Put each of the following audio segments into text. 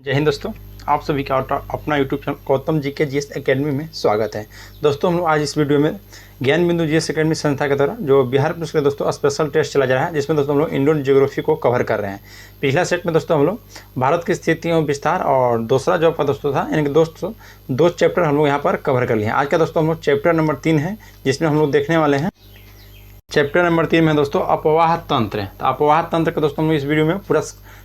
जय हिंद दोस्तों, आप सभी का अपना यूट्यूब चैनल गौतम जी के जीएस एकेडमी में स्वागत है। दोस्तों हम लोग आज इस वीडियो में ज्ञान बिंदु जीएस एकेडमी संस्था के द्वारा जो बिहार पुलिस के दोस्तों स्पेशल टेस्ट चला जा रहा है, जिसमें दोस्तों हम लोग इंडियन ज्योग्राफी को कवर कर रहे हैं। पिछला सेट में दोस्तों हम लोग भारत की स्थितियों विस्तार और दूसरा जो आपका दोस्तों था, यानी कि दोस्तों दो चैप्टर हम लोग यहाँ पर कवर कर लिए हैं। आज का दोस्तों हम लोग चैप्टर नंबर 3 है, जिसमें हम लोग देखने वाले हैं चैप्टर नंबर 3 में दोस्तों अपवाह तंत्र। तो अपवाह तंत्र का दोस्तों हम लोग इस वीडियो में पूरा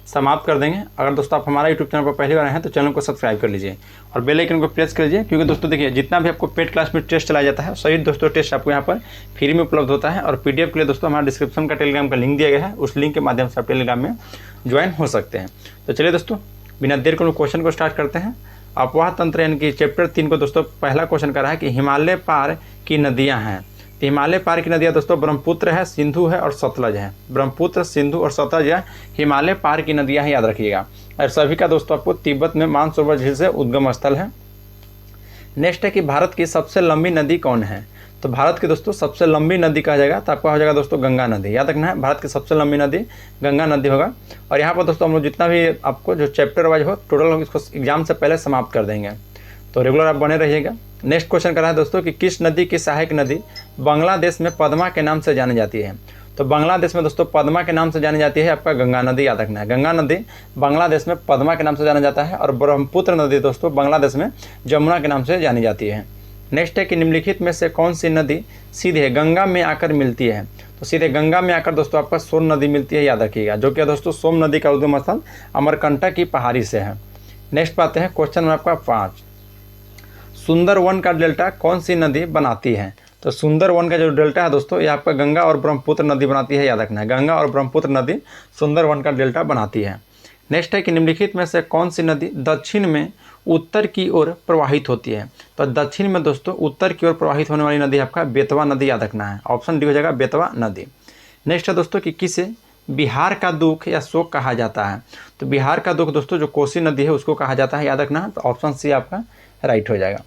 समाप्त कर देंगे। अगर दोस्तों आप हमारा यूट्यूब चैनल पर पहली बार आए हैं तो चैनल को सब्सक्राइब कर लीजिए और बेल आइकन को प्रेस कर लीजिए, क्योंकि दोस्तों देखिए जितना भी आपको पेड क्लास में टेस्ट चलाया जाता है सही दोस्तों टेस्ट आपको यहाँ पर फ्री में उपलब्ध होता है। और पीडीएफ के लिए दोस्तों हमारा डिस्क्रिप्शन का टेलीग्राम का लिंक दिया गया है, उस लिंक के माध्यम से आप टेलीग्राम में ज्वाइन हो सकते हैं। तो चलिए दोस्तों बिना देर को क्वेश्चन को स्टार्ट करते हैं। अपवाह तंत्र यानी कि चैप्टर 3 को दोस्तों पहला क्वेश्चन कर रहा है कि हिमालय पार की नदियाँ हैं। तो हिमालय पार की नदियाँ दोस्तों ब्रह्मपुत्र है, सिंधु है और सतलज है। ब्रह्मपुत्र, सिंधु और सतलज है हिमालय पार की नदियाँ हैं, याद रखिएगा। और सभी का दोस्तों आपको तिब्बत में मानसरोवर झील से उद्गम स्थल है। नेक्स्ट है कि भारत की सबसे लंबी नदी कौन है। तो भारत की दोस्तों सबसे लंबी नदी कहा जाएगा तो आपका हो जाएगा दोस्तों गंगा नदी। याद रखना है, भारत की सबसे लंबी नदी गंगा नदी होगा। और यहाँ पर दोस्तों हम लोग जितना भी आपको जो चैप्टर वाइज हो टोटल इसको एग्जाम से पहले समाप्त कर देंगे, तो रेगुलर आप बने रहिएगा। नेक्स्ट क्वेश्चन कर रहा है दोस्तों कि किस नदी की सहायक नदी बांग्लादेश में पद्मा के नाम से जानी जाती है। तो बांग्लादेश में दोस्तों पद्मा के नाम से जानी जाती है आपका गंगा नदी। याद रखना है, गंगा नदी बांग्लादेश में पद्मा के नाम से जाना जाता है। और ब्रह्मपुत्र नदी दोस्तों बांग्लादेश में जमुना के नाम से जानी जाती है। नेक्स्ट है कि निम्नलिखित में से कौन सी नदी सीधे गंगा में आकर मिलती है। तो सीधे गंगा में आकर दोस्तों आपका सोन नदी मिलती है, याद रखिएगा, जो कि दोस्तों सोम नदी का उद्गम स्थल अमरकंटक की पहाड़ी से है। नेक्स्ट पाते हैं क्वेश्चन नंबर आपका 5, सुंदरवन का डेल्टा कौन सी नदी बनाती है। तो सुंदरवन का जो डेल्टा है दोस्तों ये आपका गंगा और ब्रह्मपुत्र नदी बनाती है, याद रखना है, गंगा और ब्रह्मपुत्र नदी सुंदरवन का डेल्टा बनाती है। नेक्स्ट है कि निम्नलिखित में से कौन सी नदी दक्षिण में उत्तर की ओर प्रवाहित होती है। तो दक्षिण में दोस्तों उत्तर की ओर प्रवाहित होने वाली नदी आपका बेतवा नदी, याद रखना है, ऑप्शन डी हो जाएगा बेतवा नदी। नेक्स्ट है दोस्तों कि किसे बिहार का दुख या शोक कहा जाता है। तो बिहार का दुख दोस्तों जो कोसी नदी है उसको कहा जाता है, याद रखना है, तो ऑप्शन सी आपका राइट हो जाएगा।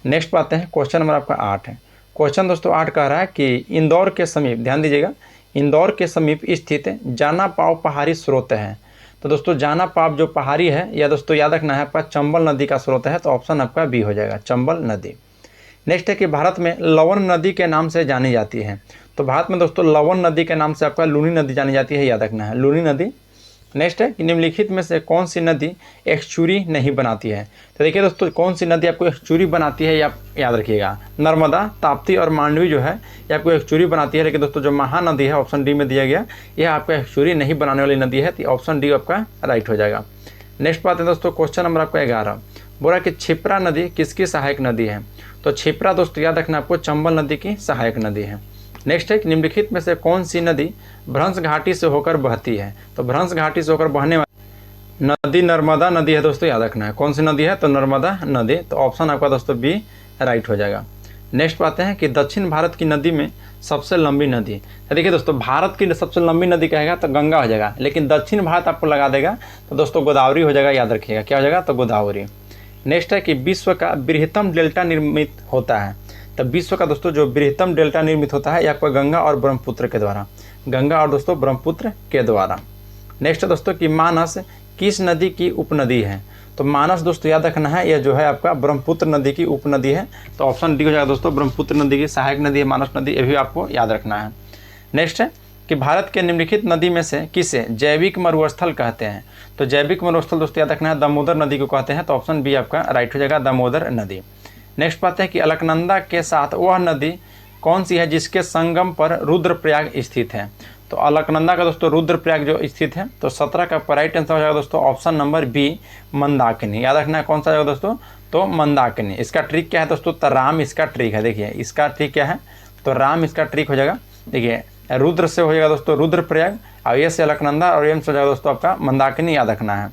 नेक्स्ट पाते हैं क्वेश्चन नंबर आपका 8 है। क्वेश्चन दोस्तों 8 कह रहा है कि इंदौर के समीप, ध्यान दीजिएगा, इंदौर के समीप स्थित जाना पाव पहाड़ी स्रोत है। तो दोस्तों जाना पाव जो पहाड़ी है या दोस्तों याद रखना है आपका चंबल नदी का स्रोत है, तो ऑप्शन आपका बी हो जाएगा, चंबल नदी। नेक्स्ट है कि भारत में लवन नदी के नाम से जानी जाती है। तो भारत में दोस्तों लवन नदी के नाम से आपका लूनी नदी जानी जाती है, याद रखना है, लूनी नदी। नेक्स्ट है कि निम्नलिखित में से कौन सी नदी एक्चुरी नहीं बनाती है। तो देखिए दोस्तों कौन सी नदी आपको एक्चुरी बनाती है, या याद रखिएगा, नर्मदा, ताप्ती और मांडवी जो है ये आपको एक्चुरी बनाती है। लेकिन दोस्तों जो महानदी है ऑप्शन डी में दिया गया, यह आपका एक्चुरी नहीं बनाने वाली नदी है, तो ऑप्शन डी आपका राइट हो जाएगा। नेक्स्ट बात है दोस्तों क्वेश्चन नंबर आपका 11, बोला कि क्षिप्रा नदी किसकी सहायक नदी है। तो क्षिप्रा दोस्तों याद रखना आपको चंबल नदी की सहायक नदी है। नेक्स्ट है कि निम्नलिखित में से कौन सी नदी भ्रंश घाटी से होकर बहती है। तो भ्रंश घाटी से होकर बहने वाली नदी नर्मदा नदी है दोस्तों, याद रखना है, कौन सी नदी है, तो नर्मदा नदी, तो ऑप्शन आपका दोस्तों बी राइट हो जाएगा। नेक्स्ट पाते हैं कि दक्षिण भारत की नदी में सबसे लंबी नदी। तो देखिए दोस्तों भारत की सबसे लंबी नदी कहेगा तो गंगा हो जाएगा, लेकिन दक्षिण भारत आपको लगा देगा तो दोस्तों गोदावरी हो जाएगा, याद रखिएगा, क्या हो जाएगा, तो गोदावरी। नेक्स्ट है कि विश्व का बृहत्तम डेल्टा निर्मित होता है। तब विश्व का दोस्तों जो बृहत्तम डेल्टा निर्मित होता है ये आपका गंगा और ब्रह्मपुत्र के द्वारा, गंगा और दोस्तों ब्रह्मपुत्र के द्वारा। नेक्स्ट है दोस्तों कि मानस किस नदी की उपनदी है। तो मानस दोस्तों याद रखना है, यह जो है आपका ब्रह्मपुत्र नदी की उपनदी है, तो ऑप्शन डी हो जाएगा दोस्तों, ब्रह्मपुत्र नदी की सहायक नदी है मानस नदी, ये भी आपको याद रखना है। नेक्स्ट है कि भारत के निम्नलिखित नदी में से किसे जैविक मरुस्थल कहते हैं। तो जैविक मरुस्थल दोस्तों याद रखना है दामोदर नदी को कहते हैं, तो ऑप्शन बी आपका राइट हो जाएगा, दामोदर नदी। नेक्स्ट पाते हैं कि अलकनंदा के साथ वह नदी कौन सी है जिसके संगम पर रुद्रप्रयाग स्थित है। तो अलकनंदा का दोस्तों रुद्रप्रयाग जो स्थित है, तो 17 का राइट आंसर हो जाएगा दोस्तों ऑप्शन नंबर बी मंदाकिनी। याद रखना है कौन सा जाएगा दोस्तों, तो मंदाकिनी। इसका ट्रिक क्या है दोस्तों, तो राम इसका ट्रिक है, देखिए इसका ट्रिक क्या है, तो राम इसका ट्रिक हो जाएगा। देखिए रुद्र से हो जाएगा दोस्तों रुद्रप्रयाग, और ये से अलकनंदा, और एम से हो जाएगा दोस्तों आपका मंदाकिनी, याद रखना है,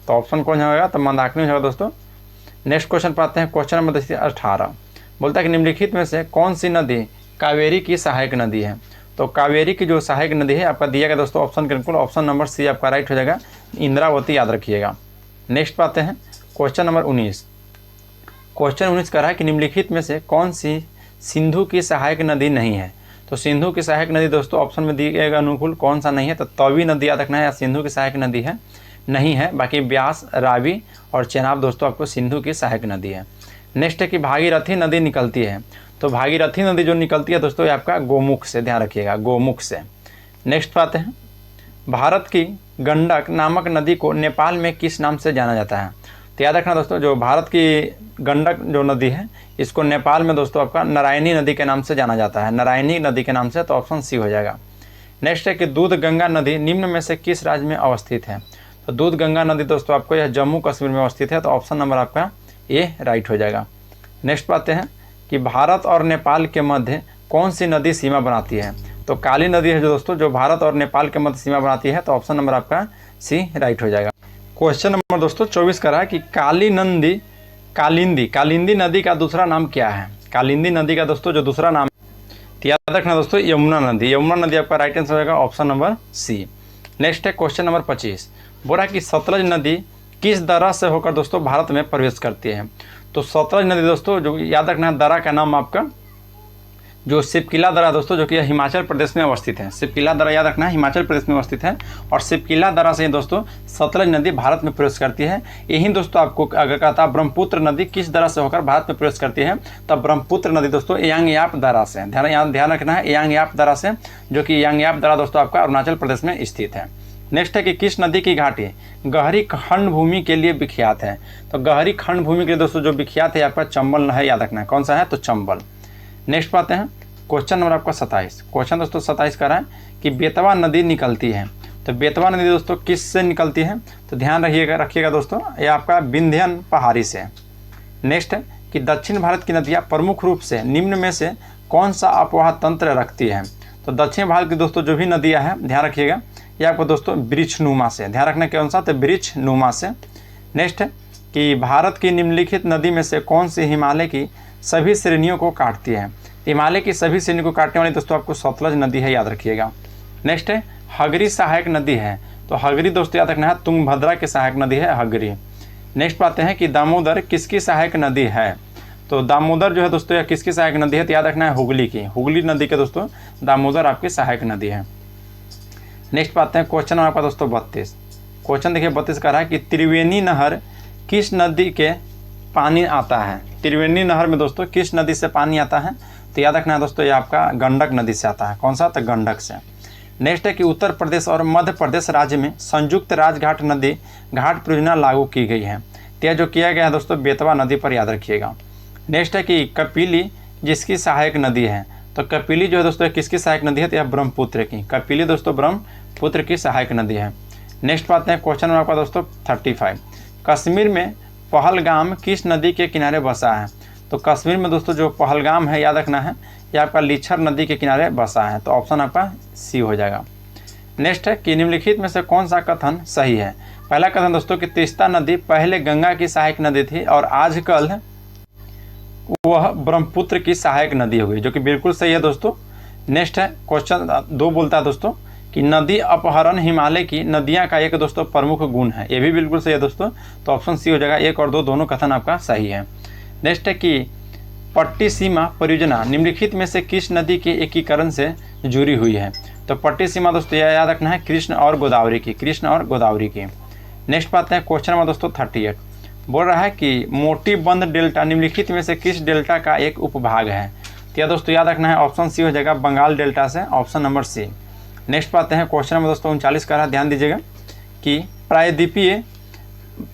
तो ऑप्शन कौन जाएगा, तो मंदाकिनी हो जाएगा दोस्तों। नेक्स्ट क्वेश्चन पाते हैं क्वेश्चन नंबर 18, बोलता है कि निम्नलिखित में से कौन सी नदी कावेरी की सहायक नदी है। तो कावेरी की जो सहायक नदी है आपका दिया गया दोस्तों ऑप्शन के अनुकूल, ऑप्शन नंबर सी आपका राइट हो जाएगा, इंद्रावती, याद रखिएगा। नेक्स्ट पाते हैं क्वेश्चन नंबर 19। क्वेश्चन 19 कह रहा है कि निम्नलिखित में से कौन सी सिंधु की सहायक नदी नहीं है। तो सिंधु की सहायक नदी दोस्तों ऑप्शन में दिए गए अनुकूल कौन सा नहीं है, तो तवी नदी याद रखना है, या सिंधु की सहायक नदी है। नहीं है, बाकी ब्यास, रावी और चेनाब दोस्तों आपको सिंधु की सहायक नदी है। नेक्स्ट है कि भागीरथी नदी निकलती है, तो भागीरथी नदी जो निकलती है दोस्तों ये आपका गोमुख से, ध्यान रखिएगा, गोमुख से। नेक्स्ट बात है, भारत की गंडक नामक नदी को नेपाल में किस नाम से जाना जाता है? तो याद रखना दोस्तों, जो भारत की गंडक जो नदी है इसको नेपाल में दोस्तों आपका नारायणी नदी के नाम से जाना जाता है, नारायणी नदी के नाम से, तो ऑप्शन सी हो जाएगा। नेक्स्ट है कि दूध गंगा नदी निम्न में से किस राज्य में अवस्थित है? तो दूध गंगा नदी दोस्तों आपको यह जम्मू कश्मीर में अवस्थित है, तो ऑप्शन नंबर आपका ए राइट हो जाएगा। नेक्स्ट बात है कि भारत और नेपाल के मध्य कौन सी नदी सीमा बनाती है? तो काली नदी है जो दोस्तों जो भारत और नेपाल के मध्य सीमा बनाती है, तो ऑप्शन नंबर आपका सी राइट हो जाएगा। क्वेश्चन नंबर दोस्तों 24 का रहा है कि कालिंदी नदी का दूसरा नाम क्या है? कालिंदी नदी का दोस्तों जो दूसरा नाम, तो याद रखना दोस्तों यमुना नदी आपका राइट आंसर होगा, ऑप्शन नंबर सी। नेक्स्ट है क्वेश्चन नंबर 25, बोला कि सतलज नदी किस दर्रा से होकर दोस्तों भारत में प्रवेश करती है? तो सतलज नदी दोस्तों जो याद रखना है, दर्रा का नाम आपका जो सिपकिला दर्रा दोस्तों जो कि हिमाचल प्रदेश में अवस्थित है, सिपकिला दर्रा याद रखना है हिमाचल प्रदेश में अवस्थित है, और सिपकिला दर्रा से दोस्तों सतलज नदी भारत में प्रवेश करती है। यही दोस्तों आपको अगर कहता ब्रह्मपुत्र नदी किस दर्रा से होकर भारत में प्रवेश करती है, तब ब्रह्मपुत्र नदी दोस्तों यांगयाप दर्रा से, ध्यान रखना है यांगयाप दर्रा से, जो कि यांगयाप दर्रा दोस्तों आपका अरुणाचल प्रदेश में स्थित है। नेक्स्ट है कि किस नदी की घाटी गहरी खंड भूमि के लिए विख्यात है? तो गहरी खंड भूमि के लिए दोस्तों जो विख्यात है आपका चंबल है, याद रखना है कौन सा है, तो चंबल। नेक्स्ट बात है क्वेश्चन नंबर आपका 27, क्वेश्चन दोस्तों 27 का रहा है कि बेतवा नदी निकलती है, तो बेतवा नदी दोस्तों किस से निकलती है? तो ध्यान रखिएगा दोस्तों ये आपका विंध्यन पहाड़ी से। नेक्स्ट है कि दक्षिण भारत की नदियाँ प्रमुख रूप से निम्न में से कौन सा अपवाह तंत्र रखती है? तो दक्षिण भारत की दोस्तों जो भी नदियाँ हैं ध्यान रखिएगा ये आपको दोस्तों वृक्षनुमा से, ध्यान रखना कौन सा, तो वृक्षनुमा से। नेक्स्ट है कि भारत की निम्नलिखित नदी में से कौन सी हिमालय की सभी श्रेणियों को काटती है? हिमालय की सभी श्रेणियों को काटने वाली दोस्तों आपको सतलज नदी है, याद रखिएगा। नेक्स्ट है हगरी सहायक नदी है, तो हगरी दोस्तों याद रखना है तुंगभद्रा की सहायक नदी है हगरी। नेक्स्ट बात है कि दामोदर किसकी सहायक नदी है? तो दामोदर जो है दोस्तों यह किसकी सहायक नदी है? तो याद रखना है हुगली की, हुगली नदी के दोस्तों दामोदर आपकी सहायक नदी है। नेक्स्ट बात है क्वेश्चन आपका दोस्तों 32, क्वेश्चन देखिए 32 का रहा है कि त्रिवेणी नहर किस नदी के पानी आता है? त्रिवेणी नहर में दोस्तों किस नदी से पानी आता है? तो याद रखना है दोस्तों ये आपका गंडक नदी से आता है, कौन सा, तो गंडक से। नेक्स्ट है कि उत्तर प्रदेश और मध्य प्रदेश राज्य में संयुक्त राजघाट नदी घाट परियोजना लागू की गई है, तो यह जो किया गया है दोस्तों बेतवा नदी पर, याद रखिएगा। नेक्स्ट है कि कपिली जिसकी सहायक नदी है, तो कपिली जो है दोस्तों किसकी सहायक नदी है? तो यह ब्रह्मपुत्र की, कपिली दोस्तों ब्रह्मपुत्र की सहायक नदी है। नेक्स्ट बात है क्वेश्चन आपका दोस्तों 35, कश्मीर में पहलगाम किस नदी के किनारे बसा है? तो कश्मीर में दोस्तों जो पहलगाम है याद रखना है ये आपका लीछर नदी के किनारे बसा है, तो ऑप्शन आपका सी हो जाएगा। नेक्स्ट है कि निम्नलिखित में से कौन सा कथन सही है? पहला कथन दोस्तों कि तीस्ता नदी पहले गंगा की सहायक नदी थी और आजकल वह ब्रह्मपुत्र की सहायक नदी हो गई, जो कि बिल्कुल सही है दोस्तों। नेक्स्ट है क्वेश्चन 2 बोलता है दोस्तों कि नदी अपहरण हिमालय की नदियां का एक दोस्तों प्रमुख गुण है, ये भी बिल्कुल सही है दोस्तों, तो ऑप्शन सी हो जाएगा। 1 और 2 दोनों कथन आपका सही है। नेक्स्ट है कि पट्टी सीमा परियोजना निम्नलिखित में से किस नदी के एकीकरण से जुड़ी हुई है? तो पट्टी सीमा दोस्तों याद रखना है कृष्ण और गोदावरी की, कृष्ण और गोदावरी की। नेक्स्ट बात है क्वेश्चन नंबर दोस्तों 38, बोल रहा है कि मोटी बंद डेल्टा निम्नलिखित में से किस डेल्टा का एक उपभाग है? तो यह दोस्तों याद रखना है ऑप्शन सी हो जाएगा बंगाल डेल्टा से, ऑप्शन नंबर सी। नेक्स्ट बात है क्वेश्चन नंबर दोस्तों 39 का रहा, ध्यान दीजिएगा कि प्रायद्वीपीय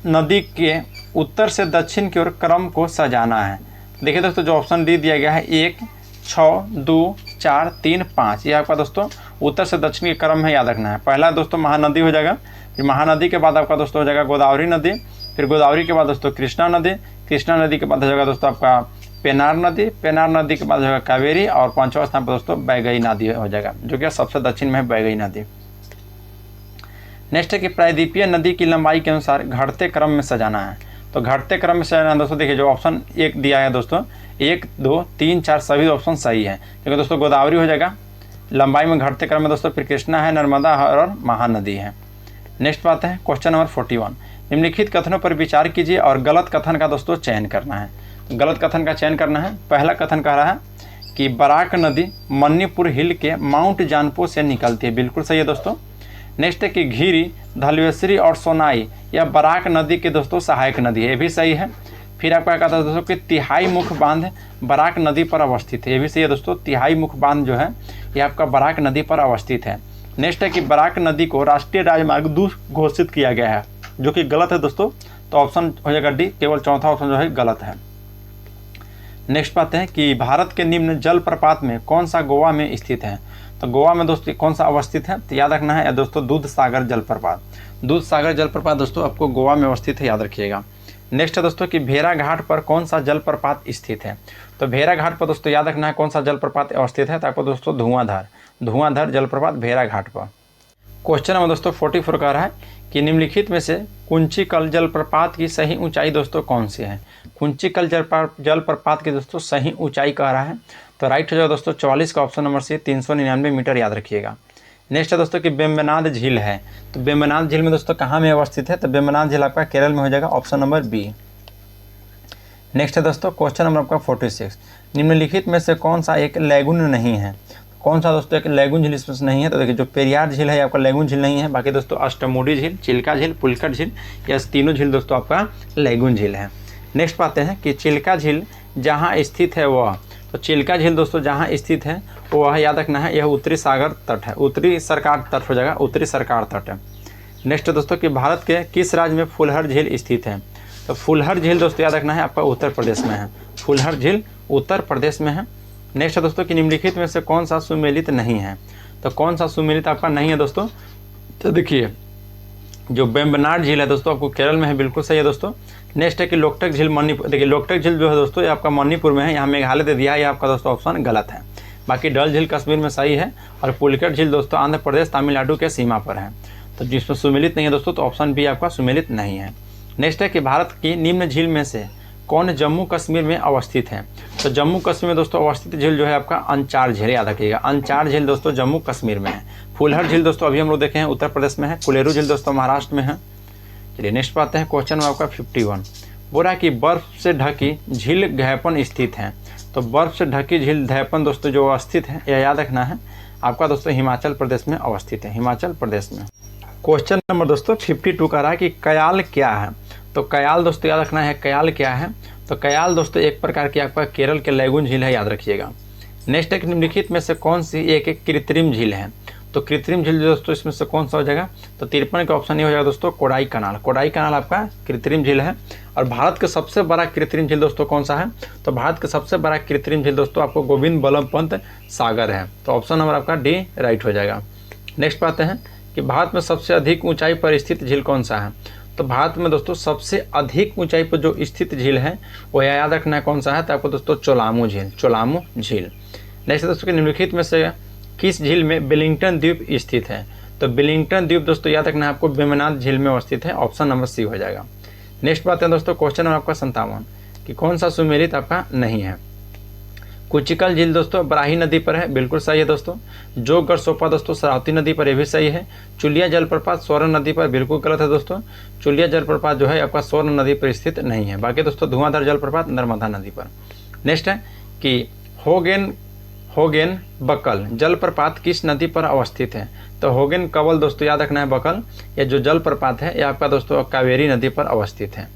नदी के उत्तर से दक्षिण की ओर क्रम को सजाना है। देखिए दोस्तों जो ऑप्शन डी दिया गया है 1, 6, 2, 4, 3, 5, ये आपका दोस्तों उत्तर से दक्षिण के क्रम है, याद रखना है। पहला दोस्तों महानदी हो जाएगा, फिर महानदी के बाद आपका दोस्तों हो जाएगा गोदावरी नदी, फिर गोदावरी के बाद दोस्तों कृष्णा नदी, कृष्णा नदी के बाद हो जाएगा दोस्तों आपका पेनार नदी, पेनार नदी के बाद हो जाएगा कावेरी, और 5वां स्थान पर दोस्तों बैगई नदी हो जाएगा, जो कि सबसे दक्षिण में है बैगई नदी। नेक्स्ट है कि प्रायद्वीपीय नदी की लंबाई के अनुसार घटते क्रम में सजाना है। तो घटते क्रम में सजाना दोस्तों देखिए जो ऑप्शन 1 दिया है दोस्तों 1, 2, 3, 4 सभी ऑप्शन सही है, क्योंकि दोस्तों गोदावरी हो जाएगा लंबाई में घटते क्रम में दोस्तों, फिर कृष्णा है, नर्मदा और महानदी है। नेक्स्ट बात है क्वेश्चन नंबर 41, निम्नलिखित कथनों पर विचार कीजिए और गलत कथन का दोस्तों चयन करना है। तो गलत कथन का चयन करना है। पहला कथन कह रहा है कि बराक नदी मणिपुर हिल के माउंट जानपो से निकलती है, बिल्कुल सही है दोस्तों। नेक्स्ट है कि घिरी, धलेश्वरी और सोनाई यह बराक नदी के दोस्तों सहायक नदी है, ये भी सही है। फिर आपका कहता है दोस्तों कि तिहाई मुख बांध बराक नदी पर अवस्थित है, ये भी सही है दोस्तों। तिहाई मुख बांध जो है ये आपका बराक नदी पर अवस्थित है। नेक्स्ट है कि बराक नदी को राष्ट्रीय राजमार्ग 2 घोषित किया गया है, जो कि गलत है दोस्तों, तो ऑप्शन हो जाएगा डी, केवल चौथा ऑप्शन जो है गलत है। नेक्स्ट बात है कि भारत के निम्न जलप्रपात में कौन सा गोवा में स्थित है, तो गोवा में दोस्तों कौन सा अवस्थित है, तो याद रखना है दोस्तों दूध सागर जलप्रपात। दूध सागर जलप्रपात दोस्तों आपको गोवा में अवस्थित है, याद रखिएगा। नेक्स्ट है दोस्तों कि भेड़ा घाट पर कौन सा जलप्रपात स्थित है, तो भेड़ा घाट पर दोस्तों याद रखना है कौन सा जलप्रपात अवस्थित है, तो आपको दोस्तों धुआंधार जलप्रपात भेड़ा घाट पर। क्वेश्चन नंबर दोस्तों 44 का रहा है कि निम्नलिखित में से कुंचिकल जलप्रपात की सही ऊंचाई दोस्तों कौन सी है। कुंचिकल जलप्रपात की दोस्तों सही ऊंचाई कह रहा है, तो राइट हो जाएगा दोस्तों 44 का ऑप्शन नंबर सी, 399 मीटर, याद रखिएगा। नेक्स्ट है दोस्तों कि वेम्बनाड झील है, तो वेम्बनाड झील में दोस्तों कहाँ में अवस्थित है, तो वेम्बनाड झील आपका केरल में हो जाएगा, ऑप्शन नंबर बी। नेक्स्ट है दोस्तों क्वेश्चन नंबर आपका 46, निम्नलिखित में से कौन सा एक लैगून नहीं है, कौन सा दोस्तों एक लैगून झील इसमें नहीं है, तो देखिए जो पेरियार झील है आपका लैगून झील नहीं है, बाकी दोस्तों अष्टमुडी झील, चिल्का झील, पुलकट झील, यह तीनों झील दोस्तों आपका लैगून झील है। नेक्स्ट पाते हैं कि चिल्का झील जहाँ स्थित है वह, तो चिल्का झील दोस्तों जहाँ स्थित है वह याद रखना है यह उत्तरी सागर तट है, उत्तरी सरकार तट हो जाएगा, उत्तरी सरकार तट है। नेक्स्ट दोस्तों कि भारत के किस राज्य में फुलहर झील स्थित है, तो फुलहर झील दोस्तों याद रखना है आपका उत्तर प्रदेश में है, फुलहर झील उत्तर प्रदेश में है। नेक्स्ट है दोस्तों कि निम्नलिखित में से कौन सा सुमेलित नहीं है, तो कौन सा सुमेलित आपका नहीं है दोस्तों, तो देखिए जो वेम्बनाड झील है दोस्तों आपको केरल में है, बिल्कुल सही है दोस्तों। नेक्स्ट है कि लोकटक झील मणिपुर, देखिए लोकटक झील जो है दोस्तों ये आपका मणिपुर में है, यहाँ मेघालय दे दिया है, ये आपका दोस्तों ऑप्शन गलत है। बाकी डल झील कश्मीर में सही है, और पुलकट झील दोस्तों आंध्र प्रदेश तमिलनाडु के सीमा पर है, तो जिसमें सुमेलित नहीं है दोस्तों, तो ऑप्शन बी आपका सुमेलित नहीं है। नेक्स्ट है कि भारत की निम्न झील में से कौन जम्मू कश्मीर में अवस्थित है, तो जम्मू कश्मीर में दोस्तों अवस्थित झील जो है आपका अंचार झील, याद रखिएगा अंचार झील दोस्तों जम्मू कश्मीर में है। फुलहर झील दोस्तों अभी हम लोग देखे हैं उत्तर प्रदेश में है, कुलेरू झील दोस्तों महाराष्ट्र में है। चलिए नेक्स्ट पाते हैं क्वेश्चन में आपका 51, बोला कि बर्फ से ढकी झील धैपन स्थित है, तो बर्फ से ढकी झील धैपन दोस्तों जो अवस्थित है यह याद रखना है आपका दोस्तों हिमाचल प्रदेश में अवस्थित है, हिमाचल प्रदेश में। क्वेश्चन नंबर दोस्तों 52 का रहा है कि कयाल क्या है, तो कयाल दोस्तों याद रखना है कयाल क्या है, तो कयाल दोस्तों एक प्रकार की आपका केरल के लैगून झील है, याद रखिएगा। नेक्स्ट एक निम्नलिखित में से कौन सी एक कृत्रिम झील है, तो कृत्रिम झील दोस्तों इसमें से कौन सा हो जाएगा, तो 53 का ऑप्शन ये हो जाएगा दोस्तों कोडाई कनाल, कोडाई कनाल आपका कृत्रिम झील है। और भारत का सबसे बड़ा कृत्रिम झील दोस्तों कौन सा है, तो भारत का सबसे बड़ा कृत्रिम झील दोस्तों आपको गोविंद बल्लभ पंत सागर है, तो ऑप्शन नंबर आपका डी राइट हो जाएगा। नेक्स्ट पाते हैं कि भारत में सबसे अधिक ऊंचाई पर स्थित झील कौन सा है, तो भारत में दोस्तों सबसे अधिक ऊंचाई पर जो स्थित झील है वो याद रखना है कौन सा है, तो आपको दोस्तों चोलामू झील, चोलामू झील। नेक्स्ट दोस्तों कि निम्नलिखित में से किस झील में बिलिंगटन द्वीप स्थित है, तो बिलिंगटन द्वीप दोस्तों याद रखना है आपको वेम्बनाड झील में अवस्थित है, ऑप्शन नंबर सी हो जाएगा। नेक्स्ट बात है दोस्तों क्वेश्चन नंबर आपका 57 कि कौन सा सुमेलित आपका नहीं है, कुचिकल झील दोस्तों बराही नदी पर है, बिल्कुल सही है दोस्तों। जोग गरसोपा दोस्तों शरावती नदी पर, यह भी सही है। चुलिया जलप्रपात स्वर्ण नदी पर, बिल्कुल गलत है दोस्तों, चुलिया जलप्रपात जो है आपका स्वर्ण नदी पर स्थित नहीं है। बाकी दोस्तों धुआंधार जलप्रपात नर्मदा नदी पर। नेक्स्ट है कि होगेन बकल जलप्रपात किस नदी पर अवस्थित है, तो होगेन कवल दोस्तों याद रखना है बकल, यह जो जलप्रपात है यह आपका दोस्तों कावेरी नदी पर अवस्थित है।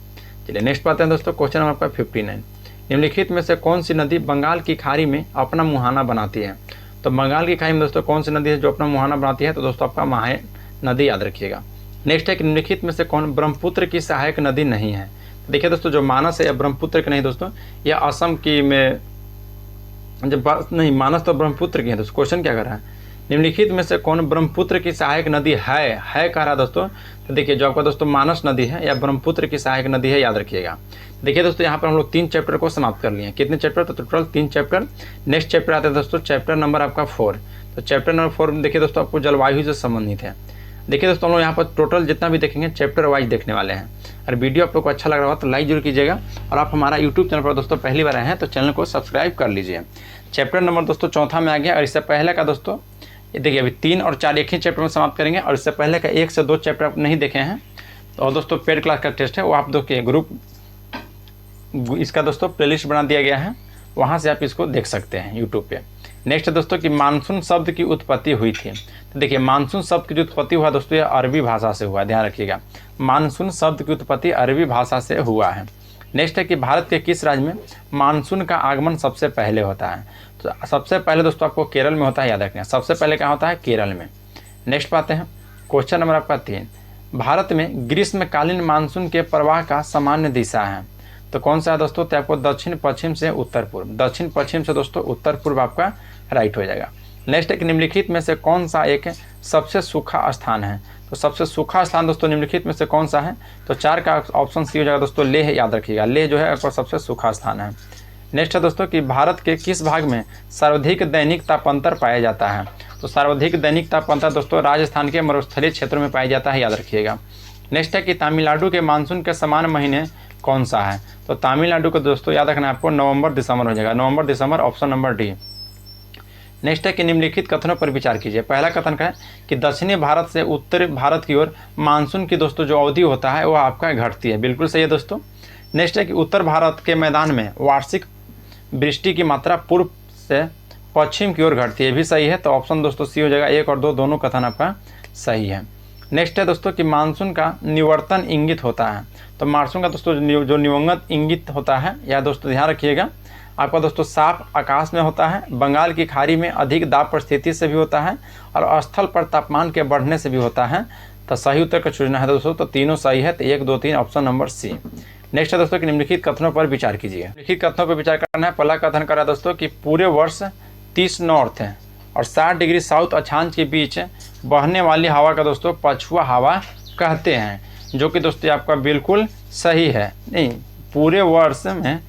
चलिए नेक्स्ट बात है दोस्तों क्वेश्चन नंबर आपका 59, निम्नलिखित में से कौन सी नदी बंगाल की खाड़ी में अपना मुहाना बनाती है, तो बंगाल की खाड़ी में दोस्तों कौन सी नदी है जो अपना मुहाना बनाती है, तो दोस्तों आपका माहे नदी याद रखिएगा। नेक्स्ट है कि निम्नलिखित में से कौन ब्रह्मपुत्र की सहायक नदी नहीं है, देखिए दोस्तों जो मानस है यह ब्रह्मपुत्र की नहीं दोस्तों, यह असम की में जब नहीं, मानस तो ब्रह्मपुत्र की है दोस्तों। क्वेश्चन क्या कर रहा है, निम्नलिखित में से कौन ब्रह्मपुत्र की सहायक नदी है कह रहा है दोस्तों, तो देखिए जो आपका दोस्तों मानस नदी है या ब्रह्मपुत्र की सहायक नदी है, याद रखिएगा। देखिए दोस्तों यहाँ पर हम लोग 3 चैप्टर को समाप्त कर लिए। कितने चैप्टर, तो टोटल 3 चैप्टर। नेक्स्ट चैप्टर आता है दोस्तों चैप्टर नंबर आपका 4, तो चैप्टर नंबर 4 में देखिए दोस्तों आपको जलवायु से संबंधित है। देखिए दोस्तों हम लोग यहाँ पर टोटल जितना भी देखेंगे चैप्टर वाइज देखने वाले हैं। और वीडियो आप लोग को अच्छा लग रहा हो तो लाइक जरूर कीजिएगा, और आप हमारा यूट्यूब चैनल पर दोस्तों पहली बार आए हैं तो चैनल को सब्सक्राइब कर लीजिए। चैप्टर नंबर दोस्तों 4 में आ गया, और इससे पहले का दोस्तों ये देखिए अभी 3 और 4 एक ही चैप्टर में समाप्त करेंगे, और इससे पहले का 1 से 2 चैप्टर आप नहीं देखे हैं तो और दोस्तों पेड क्लास का टेस्ट है वो आप देखिए ग्रुप इसका दोस्तों प्लेलिस्ट बना दिया गया है, वहाँ से आप इसको देख सकते हैं यूट्यूब पे। नेक्स्ट दोस्तों कि मानसून शब्द की उत्पत्ति हुई थी, तो देखिए मानसून शब्द की जो उत्पत्ति हुआ दोस्तों, ये अरबी भाषा से हुआ, ध्यान रखिएगा। मानसून शब्द की उत्पत्ति अरबी भाषा से हुआ है। नेक्स्ट है कि भारत के किस राज्य में मानसून का आगमन सबसे पहले होता है? तो सबसे पहले दोस्तों आपको केरल में होता है, याद रखना। सबसे पहले कहाँ होता है? केरल में। नेक्स्ट पाते हैं क्वेश्चन नंबर आपका 3। भारत में ग्रीष्मकालीन मानसून के प्रवाह का सामान्य दिशा है, तो कौन सा है दोस्तों? तो आपको दक्षिण पश्चिम से उत्तर पूर्व, दक्षिण पश्चिम से दोस्तों उत्तर पूर्व आपका राइट हो जाएगा। नेक्स्ट है कि निम्नलिखित में से कौन सा एक सबसे सूखा स्थान है? तो सबसे सूखा स्थान दोस्तों निम्नलिखित में से कौन सा है? तो 4 का ऑप्शन सी हो जाएगा दोस्तों, लेह, याद रखिएगा। लेह जो है आपका सबसे सूखा स्थान है। नेक्स्ट है दोस्तों कि भारत के किस भाग में सर्वाधिक दैनिक तापांतर पाया जाता है? तो सर्वाधिक दैनिक तापांतर दोस्तों राजस्थान के मरुस्थलीय क्षेत्रों में पाया जाता है, याद रखिएगा। नेक्स्ट है कि तमिलनाडु के मानसून के समान महीने कौन सा है? तो तमिलनाडु को दोस्तों याद रखना आपको नवंबर दिसंबर हो जाएगा, नवंबर दिसंबर, ऑप्शन नंबर डी। नेक्स्ट है कि निम्नलिखित कथनों पर विचार कीजिए। पहला कथन का है कि दक्षिणी भारत से उत्तरी भारत की ओर मानसून की दोस्तों जो अवधि होता है वह आपका घटती है, बिल्कुल सही है दोस्तों। नेक्स्ट है कि उत्तर भारत के मैदान में वार्षिक वृष्टि की मात्रा पूर्व से पश्चिम की ओर घटती है, भी सही है। तो ऑप्शन दोस्तों सी हो जाएगा, 1 और 2 दोनों कथन आपका सही है। नेक्स्ट है दोस्तों कि मानसून का निवर्तन इंगित होता है। तो मानसून का दोस्तों जो निवर्तन इंगित होता है, यह दोस्तों ध्यान रखिएगा, आपका दोस्तों साफ आकाश में होता है, बंगाल की खाड़ी में अधिक दाब परिस्थिति से भी होता है, और स्थल पर तापमान के बढ़ने से भी होता है। तो सही उत्तर का चुनना है दोस्तों, तो तीनों सही है। तो 1, 2, 3 ऑप्शन नंबर सी। नेक्स्ट है दोस्तों कि निम्नलिखित कथनों पर विचार कीजिए। निम्नलिखित कथनों पर विचार करना है। पहला कथन करा दोस्तों कि पूरे वर्ष 30 नॉर्थ है और 60 डिग्री साउथ अक्षांश के बीच बहने वाली हवा का दोस्तों पछुआ हवा कहते हैं, जो कि दोस्तों आपका बिल्कुल सही है। नहीं, पूरे वर्ष में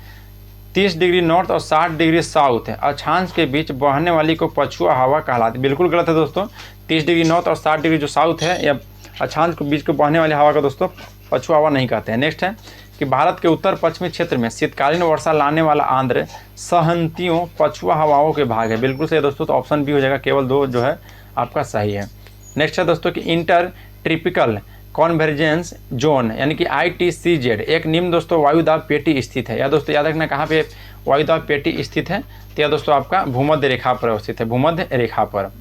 30 डिग्री नॉर्थ और 60 डिग्री साउथ है अक्षांश के बीच बहने वाली को पछुआ हवा कहलाती है, बिल्कुल गलत है दोस्तों। 30 डिग्री नॉर्थ और 60 डिग्री जो साउथ है या अक्षांश के बीच को बहने वाली हवा का दोस्तों पछुआ हवा नहीं कहते हैं। नेक्स्ट है कि भारत के उत्तर पश्चिमी क्षेत्र में शीतकालीन वर्षा लाने वाला आंध्र सहंतियों पछुआ हवाओं के भाग है, बिल्कुल सही दोस्तों। तो ऑप्शन बी हो जाएगा, केवल 2 जो है आपका सही है। नेक्स्ट है दोस्तों कि इंटर ट्रिपिकल कॉन्वर्जेंस जोन यानी कि ITCZ एक निम्न दोस्तों वायुदाब पेटी स्थित है। या दोस्तों याद रखना कहाँ पे वायुदाब पेटी स्थित है? तो यह दोस्तों आपका भूमध्य रेखा पर अवस्थित है, भूमध्य रेखा पर।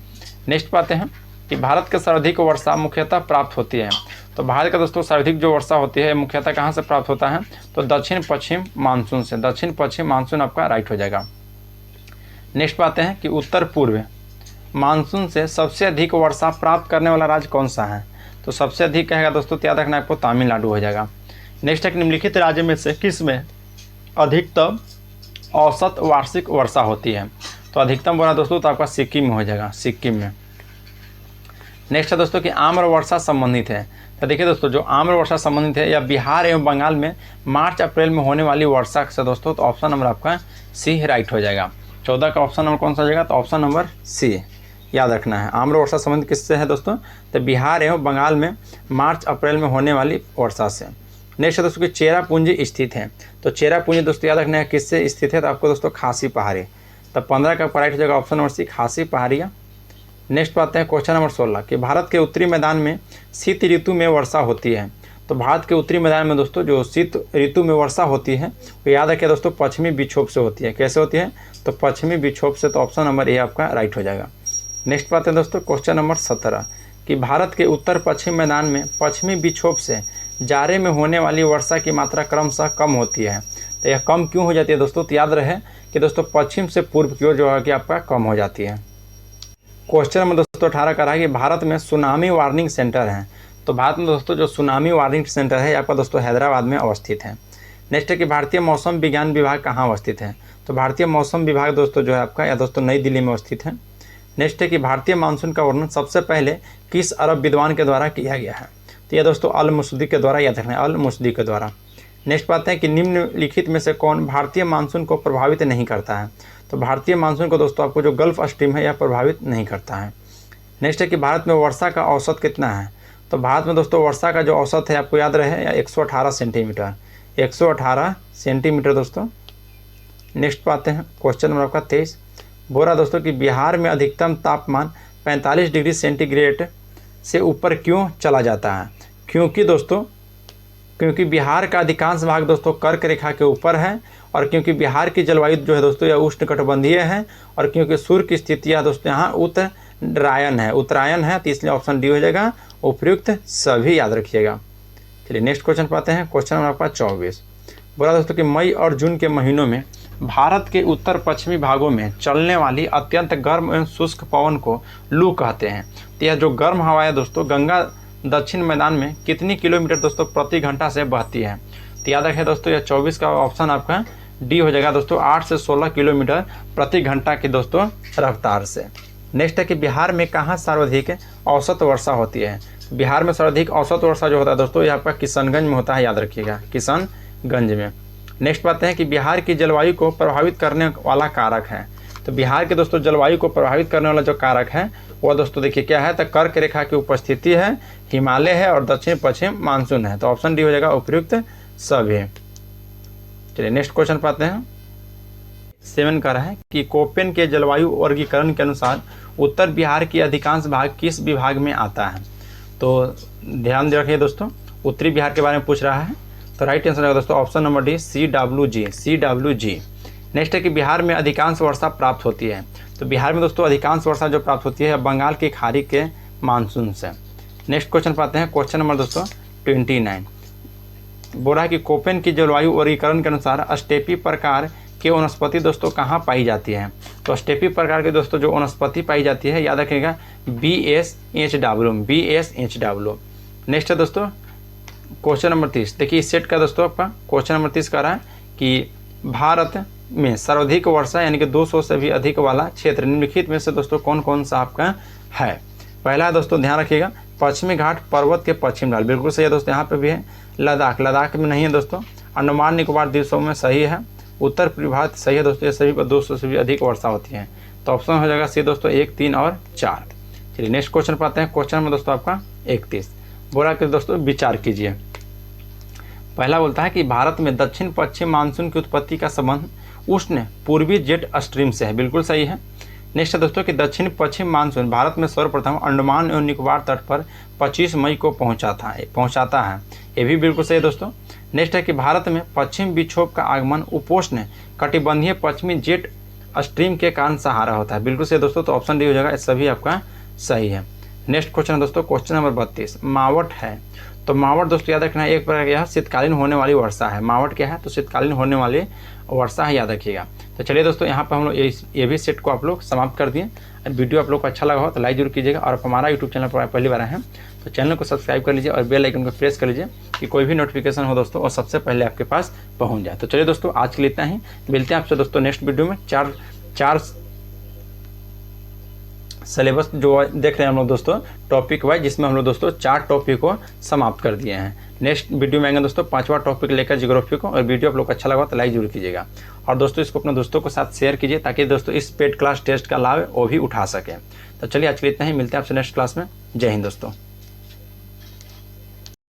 नेक्स्ट पाते हैं कि भारत के सर्वाधिक वर्षा मुख्यतः प्राप्त होती है। तो भारत का दोस्तों सर्वाधिक जो वर्षा होती है मुख्यतः कहाँ से प्राप्त होता है? तो दक्षिण पश्चिम मानसून से, दक्षिण पश्चिम मानसून आपका राइट हो जाएगा। नेक्स्ट पाते हैं कि उत्तर पूर्व मानसून से सबसे अधिक वर्षा प्राप्त करने वाला राज्य कौन सा है? तो सबसे अधिक कहेगा दोस्तों, याद रखना आपको तमिलनाडु हो जाएगा। नेक्स्ट है कि निम्नलिखित राज्य में से किस में अधिकतम औसत वार्षिक वर्षा होती है? तो अधिकतम बोला दोस्तों तो आपका सिक्किम में हो जाएगा, सिक्किम में। नेक्स्ट है दोस्तों कि आम्र वर्षा संबंधित है। तो देखिए दोस्तों जो आम्र वर्षा संबंधित है या बिहार एवं बंगाल में मार्च अप्रैल में होने वाली वर्षा से दोस्तों, तो ऑप्शन नंबर आपका सी राइट हो जाएगा। 14 का ऑप्शन नंबर कौन सा हो जाएगा? तो ऑप्शन नंबर सी याद रखना है। आम्र वर्षा संबंधित किससे है दोस्तों? तो बिहार एवं बंगाल में मार्च अप्रैल में होने वाली वर्षा से। नेक्स्ट है दोस्तों कि चेरापूंजी स्थित है। तो चेरापूंजी दोस्तों याद रखना है किससे स्थित है? तो आपको दोस्तों खासी पहाड़ी। तो 15 का राइट हो जाएगा ऑप्शन नंबर सी, खासी पहाड़ियाँ। नेक्स्ट पाते हैं क्वेश्चन नंबर 16 कि भारत के उत्तरी मैदान में शीत ऋतु में वर्षा होती है। तो भारत के उत्तरी मैदान में दोस्तों जो शीत ऋतु में वर्षा होती है वो याद रखिए दोस्तों पश्चिमी विक्षोभ से होती है। कैसे होती है? तो पश्चिमी विक्षोभ से। तो ऑप्शन नंबर ए आपका राइट हो जाएगा। नेक्स्ट पाते हैं दोस्तों क्वेश्चन नंबर 17 कि भारत के उत्तर पश्चिम मैदान में पश्चिमी विक्षोभ से जाड़े में होने वाली वर्षा की मात्रा क्रमशः कम होती है। तो यह कम क्यों हो जाती है दोस्तों? तो याद रहे कि दोस्तों पश्चिम से पूर्व की ओर जो है कि आपका कम हो जाती है। क्वेश्चन नंबर दोस्तों 18 का रहा है कि भारत में सुनामी वार्निंग सेंटर है। तो भारत में दोस्तों जो सुनामी वार्निंग सेंटर है आपका दोस्तों हैदराबाद में अवस्थित है। नेक्स्ट है कि भारतीय मौसम विज्ञान विभाग कहाँ अवस्थित है? तो भारतीय मौसम विभाग दोस्तों जो है आपका या दोस्तों नई दिल्ली में अवस्थित है। नेक्स्ट है कि भारतीय मानसून का वर्णन सबसे पहले किस अरब विद्वान के द्वारा किया गया है? तो यह दोस्तों अल मुसदी के द्वारा याद रखना है, अल मुसदी के द्वारा। नेक्स्ट बात है कि निम्नलिखित में से कौन भारतीय मानसून को प्रभावित नहीं करता है? तो भारतीय मानसून को दोस्तों आपको जो गल्फ स्ट्रीम है यह प्रभावित नहीं करता है। नेक्स्ट है कि भारत में वर्षा का औसत कितना है? तो भारत में दोस्तों वर्षा का जो औसत है आपको याद रहे 118 सेंटीमीटर, 118 सेंटीमीटर दोस्तों। नेक्स्ट पाते हैं क्वेश्चन नंबर आपका 23 बोल रहा दोस्तों कि बिहार में अधिकतम तापमान 45 डिग्री सेंटीग्रेड से ऊपर क्यों चला जाता है? क्योंकि बिहार का अधिकांश भाग दोस्तों कर्क रेखा के ऊपर है, और क्योंकि बिहार की जलवायु जो है दोस्तों यह उष्णकटिबंधीय है, और क्योंकि सूर्य की स्थितियाँ दोस्तों यहाँ उत्तर उत्तरायण है, उत्तरायण है, तो इसलिए ऑप्शन डी हो जाएगा उपयुक्त सभी, याद रखिएगा। चलिए नेक्स्ट क्वेश्चन पाते हैं। क्वेश्चन नंबर आपका 24 बोला दोस्तों कि मई और जून के महीनों में भारत के उत्तर पश्चिमी भागों में चलने वाली अत्यंत गर्म एवं शुष्क पवन को लू कहते हैं। तो यह जो गर्म हवा है दोस्तों गंगा दक्षिण मैदान में कितनी किलोमीटर दोस्तों प्रति घंटा से बहती है। तो याद रखें दोस्तों यह 24 का ऑप्शन आपका डी हो जाएगा दोस्तों 8 से 16 किलोमीटर प्रति घंटा की दोस्तों रफ्तार से। नेक्स्ट है कि बिहार में कहाँ सर्वाधिक औसत वर्षा होती है। बिहार में सर्वाधिक औसत वर्षा जो होता है दोस्तों ये आपका किशनगंज में होता है, याद रखिएगा, किशनगंज में। नेक्स्ट बात है कि बिहार की जलवायु को प्रभावित करने वाला कारक है। तो बिहार के दोस्तों जलवायु को प्रभावित करने वाला जो कारक है वह दोस्तों देखिए क्या है, तो कर्क रेखा की उपस्थिति है, हिमालय है और दक्षिण पश्चिम मानसून है। तो ऑप्शन डी हो जाएगा उपयुक्त सभी। चलिए नेक्स्ट क्वेश्चन पाते हैं। 7 का है कि कोपेन के जलवायु वर्गीकरण के अनुसार उत्तर बिहार की अधिकांश भाग किस विभाग में आता है। तो ध्यान दे रखिए दोस्तों, उत्तरी बिहार के बारे में पूछ रहा है, तो राइट आंसर है दोस्तों option number D CWG। Next है कि बिहार में अधिकांश वर्षा प्राप्त होती है। तो बिहार में दोस्तों अधिकांश वर्षा जो प्राप्त होती है बंगाल की खाड़ी के मानसून से। नेक्स्ट क्वेश्चन पाते हैं। क्वेश्चन नंबर दोस्तों 29 बोला है कि कोपेन की जलवायु वर्गीकरण के अनुसार स्टेपी प्रकार की वनस्पति दोस्तों कहाँ पाई जाती है। तो स्टेपी प्रकार के दोस्तों जो वनस्पति पाई जाती है याद रखिएगा BSHW। नेक्स्ट है दोस्तों क्वेश्चन नंबर 30। देखिए इस सेट का दोस्तों आपका क्वेश्चन नंबर 30 का रहा है कि भारत में सर्वाधिक वर्षा यानी कि 200 से भी अधिक वाला क्षेत्र निम्नलिखित में से दोस्तों कौन कौन सा आपका है। पहला दोस्तों ध्यान रखिएगा पश्चिमी घाट पर्वत के पश्चिम ढाल, बिल्कुल सही है दोस्तों, यहाँ पे भी है। लद्दाख में नहीं है दोस्तों। अंडमान निकोबार द्वीपों में सही है। उत्तर पूर्वी भारत सही है दोस्तों, ये सभी पर 200 से भी अधिक वर्षा होती है। तो ऑप्शन हो जाएगा सी दोस्तों 1, 3 और 4। चलिए नेक्स्ट क्वेश्चन पाते हैं। क्वेश्चन में दोस्तों आपका 31 बोला कि दोस्तों विचार कीजिए। पहला बोलता है कि भारत में दक्षिण पश्चिम मानसून की उत्पत्ति का संबंध उष्ण पूर्वी जेट स्ट्रीम से है, बिल्कुल सही है। नेक्स्ट है दोस्तों कि दक्षिण पश्चिम मानसून भारत में सर्वप्रथम अंडमान एवं निकोबार तट पर 25 मई को पहुंचाता है, ये भी बिल्कुल सही है दोस्तों। नेक्स्ट है कि भारत में पश्चिम विक्षोभ का आगमन उपोष्ण कटिबंधीय पश्चिमी जेट स्ट्रीम के कारण सहारा होता है, बिल्कुल सही दोस्तों। तो ऑप्शन डी हो जाएगा, सभी आपका सही है। नेक्स्ट क्वेश्चन है दोस्तों क्वेश्चन नंबर 32 मावट है। तो मावट दोस्तों याद रखना है एक प्रकार यह शीतकालीन होने वाली वर्षा है। मावट क्या है, तो शीतकालीन होने वाली वर्षा है, याद रखिएगा। तो चलिए दोस्तों यहाँ पर हम लोग ये भी सेट को आप लोग समाप्त कर दिए। वीडियो आप लोग को अच्छा लगा हो तो लाइक जरूर कीजिएगा, और हमारा यूट्यूब चैनल पर पहली बार आए हैं तो चैनल को सब्सक्राइब कर लीजिए और बेल आइकन को प्रेस कर लीजिए कि कोई भी नोटिफिकेशन हो दोस्तों और सबसे पहले आपके पास पहुँच जाए। तो चलिए दोस्तों आज के लिए इतना ही, मिलते हैं आपसे दोस्तों नेक्स्ट वीडियो में। चार सिलेबस जो देख रहे हैं हम लोग दोस्तों टॉपिक वाइज, जिसमें हम लोग दोस्तों 4 टॉपिक को समाप्त कर दिए हैं। नेक्स्ट वीडियो में आएंगे दोस्तों 5वां टॉपिक लेकर ज्योग्राफी को। और वीडियो आप लोग को अच्छा लगा तो लाइक जरूर कीजिएगा, और दोस्तों इसको अपने दोस्तों के साथ शेयर कीजिए ताकि दोस्तों इस पेड क्लास टेस्ट का लाभ वो भी उठा सकें। तो चलिए आज के लिए इतना ही, मिलते हैं आपसे नेक्स्ट क्लास में। जय हिंद दोस्तों।